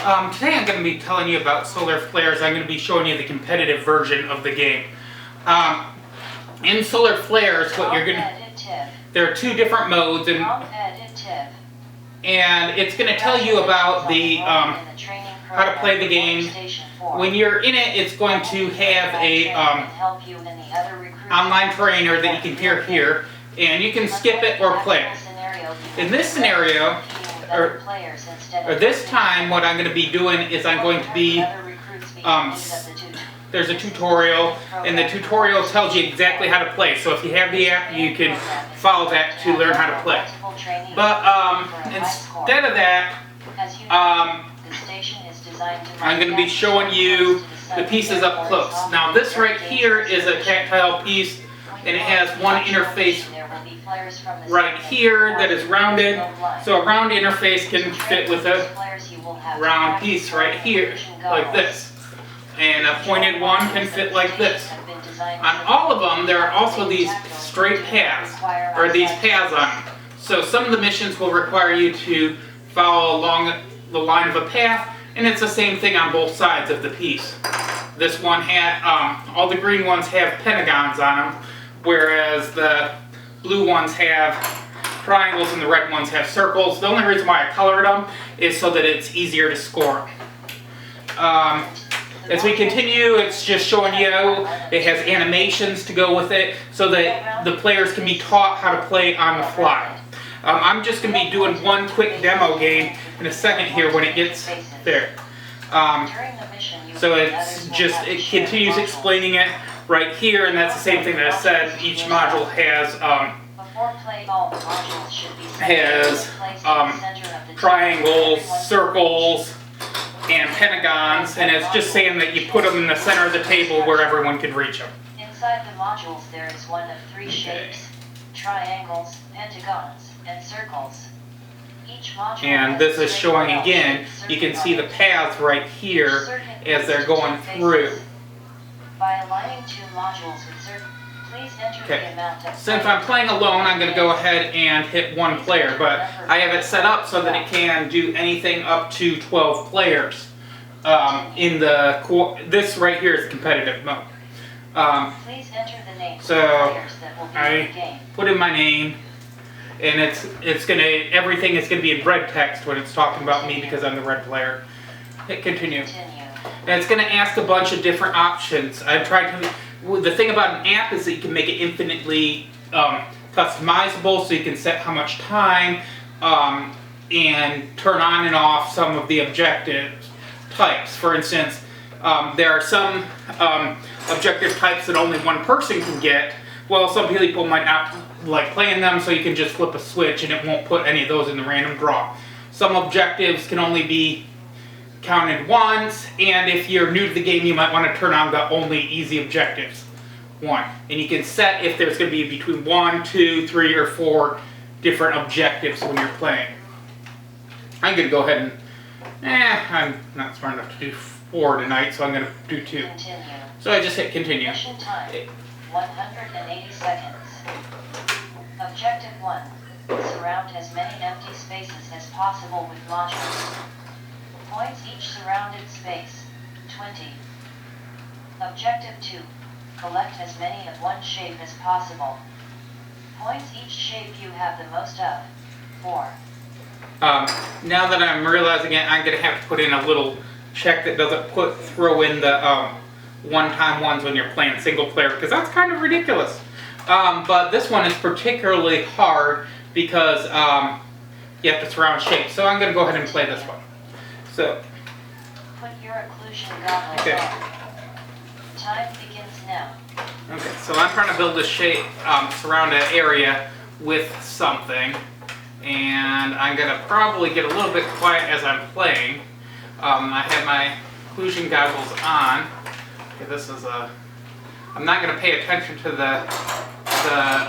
Today I'm going to be telling you about solar flares. I'm going to be showing you the competitive version of the game. In solar flares, what you're going to... There are two different modes, and it's going to tell you about the how to play the game. When you're in it, it's going to have a online trainer that you can hear here, and you can skip it or play it. In this scenario, or this time, what I'm going to be doing is I'm going to be, there's a tutorial, and the tutorial tells you exactly how to play. So if you have the app, you can follow that to learn how to play. But instead of that, I'm going to be showing you the pieces up close. Now this right here is a tactile piece, and it has one interface right here that is rounded. So a round interface can fit with a round piece right here, like this. And a pointed one can fit like this. On all of them, there are also these straight paths, or these paths on them. So some of the missions will require you to follow along the line of a path, and it's the same thing on both sides of the piece. This one had, all the green ones have pentagons on them, whereas the blue ones have triangles and the red ones have circles. The only reason why I colored them is so that it's easier to score. As we continue, it's just showing you, it has animations to go with it so that the players can be taught how to play on the fly. I'm just going to be doing one quick demo game in a second here when it gets there. So it's just, it continues explaining it right here, and that's the same thing that I said. Each module has triangles, circles, and pentagons, and it's just saying that you put them in the center of the table where everyone can reach them. Inside the modules there is one of three shapes: triangles, pentagons, and circles. Each module and this is showing again, you can see the paths right here as they're going through. By aligning two modules with certain, please enter the amount of... Since I'm playing alone, I'm going to go ahead and hit one player, but I have it set up so that it can do anything up to 12 players. In the this right here is competitive mode. Please enter the names So of players that will be in the game. put in my name, and everything is gonna be in red text when it's talking about me because I'm the red player. Hit continue. And it's going to ask a bunch of different options. I've tried to... The thing about an app is that you can make it infinitely customizable, so you can set how much time and turn on and off some of the objective types. For instance, there are some objective types that only one person can get. Well, some people might not like playing them, so you can just flip a switch and it won't put any of those in the random draw. Some objectives can only be counted once, and if you're new to the game, you might want to turn on the only easy objectives one. And you can set if there's going to be between 1, 2, 3, or 4 different objectives when you're playing. I'm going to go ahead and, I'm not smart enough to do 4 tonight, so I'm going to do 2. Continue. So I just hit continue. Mission time, 180 seconds. Objective 1. Surround as many empty spaces as possible with modules. Points each surrounded space, 20. Objective 2. Collect as many of one shape as possible. Points each shape you have the most of, 4. Now that I'm realizing it, I'm going to have to put in a little check that doesn't throw in the one-time ones when you're playing single player, because that's kind of ridiculous. But this one is particularly hard because you have to surround shapes. So I'm going to go ahead and play this one. So, put your occlusion goggles on. Time begins now. Okay, so I'm trying to build a shape, surround an area with something, and I'm going to probably get a little bit quiet as I'm playing. I have my occlusion goggles on. Okay, this is I'm not going to pay attention to the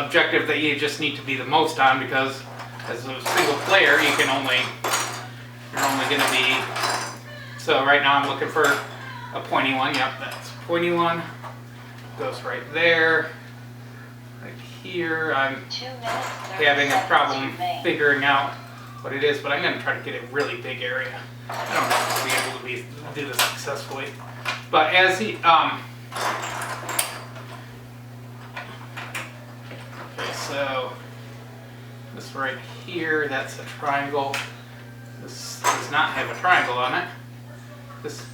objective that you just need to be the most on, because as a single player, you're only going to be... So right now I'm looking for a pointy one. Yep, that's a pointy one. Goes right there. Right here, I'm having a problem figuring out what it is, but I'm going to try to get a really big area. I don't know if it'll be a do this successfully. But as he, okay, so this right here, that's a triangle. This does not have a triangle on it. This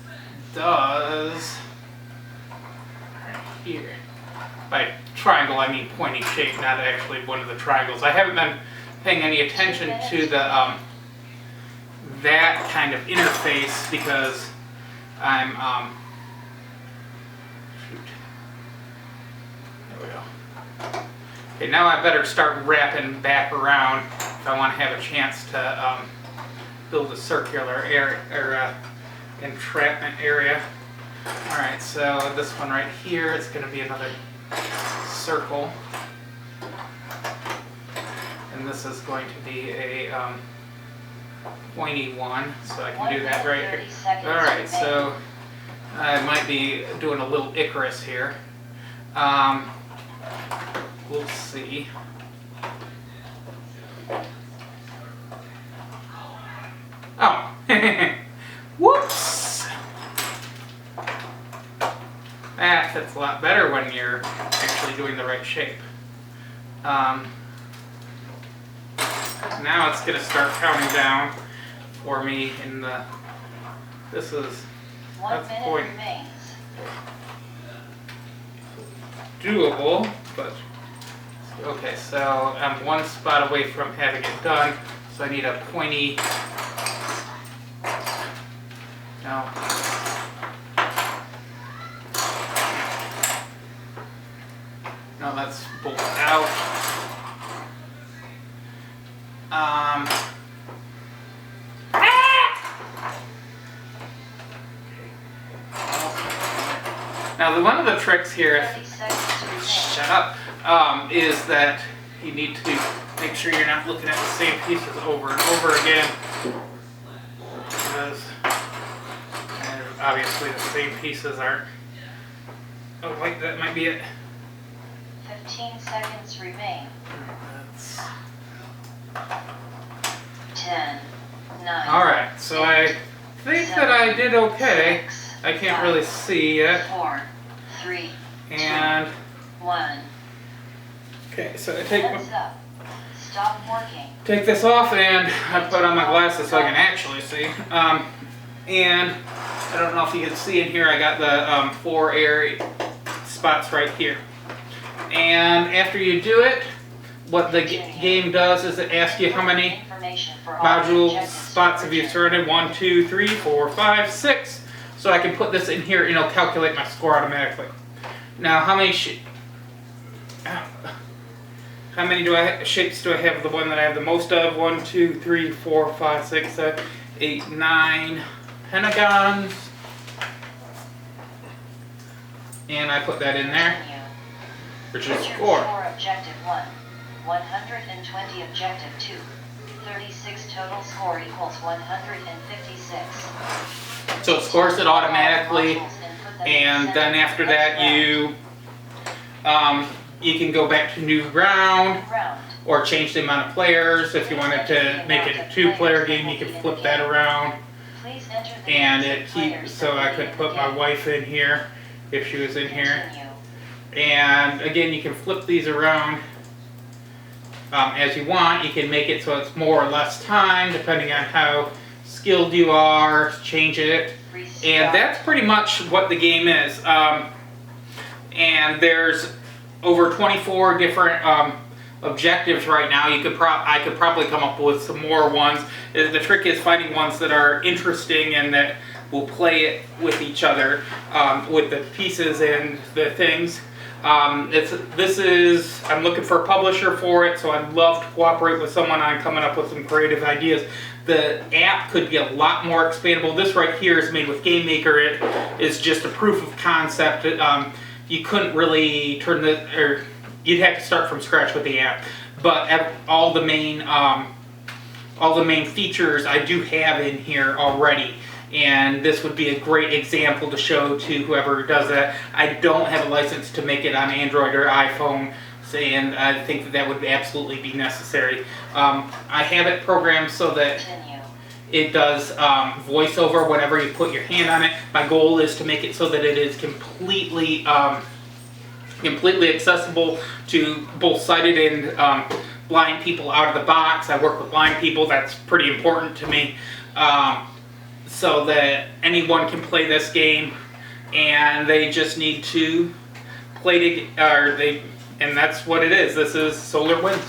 does right here. By triangle, I mean pointy shape, not actually one of the triangles. I haven't been paying any attention to the that kind of interface because I'm shoot. There we go. Okay, now I better start wrapping back around if I want to have a chance to build a circular area or entrapment area. All right, so this one right here is going to be another circle, and this is going to be a pointy one, so I can do that right here. Alright, so I might be doing a little Icarus here. We'll see. Oh! Whoops! That fits a lot better when you're actually doing the right shape. Now it's going to start counting down for me in the, this is, that's point doable, but, okay, so I'm one spot away from having it done, so I need a pointy, no, no, that's bolted out. Now, one of the tricks here, shut up, is that you need to make sure you're not looking at the same pieces over and over again, because obviously the same pieces aren't. Oh, wait, that might be it. 15 seconds remain. That's 10, 9. Alright, so I think that I did okay. 6, I can't 5, really see yet. 4, 3, And 2, 1. okay, so I take Heads up. Stop working. this off and I put on my glasses so I can actually see. And I don't know if you can see in here, I got the 4 area spots right here. And after you do it, what the game does is it asks you how many module spots have you surrounded. 1, 2, 3, 4, 5, 6. So I can put this in here and it'll calculate my score automatically. Now, how many shapes do I have? The one that I have the most of? 1, 2, 3, 4, 5, 6, 7, 8, 9 pentagons. And I put that in there, which is score. Objective 1, 120 objective 2, 36 total score equals 156. So it scores it automatically, and then after that you can go back to new round or change the amount of players. If you wanted to make it a 2-player game, you can flip that around, and it keeps, so I could put my wife in here if she was in here. And again, you can flip these around as you want. You can make it so it's more or less time depending on how skilled you are, change it, and that's pretty much what the game is. And there's over 24 different objectives right now. I could probably come up with some more ones. The trick is finding ones that are interesting and that will play it with each other, with the pieces and the things. I'm looking for a publisher for it, so I'd love to cooperate with someone on coming up with some creative ideas. The app could be a lot more expandable. This right here is made with Game Maker. It is just a proof of concept. You couldn't really you'd have to start from scratch with the app. But all the main features I do have in here already. And this would be a great example to show to whoever does that. I don't have a license to make it on Android or iPhone, and I think that would absolutely be necessary. I have it programmed so that It does voiceover whenever you put your hand on it. My goal is to make it so that it is completely accessible to both sighted and blind people out of the box. I work with blind people. That's pretty important to me, so that anyone can play this game, and they just need to play and that's what it is. This is Solar Winds.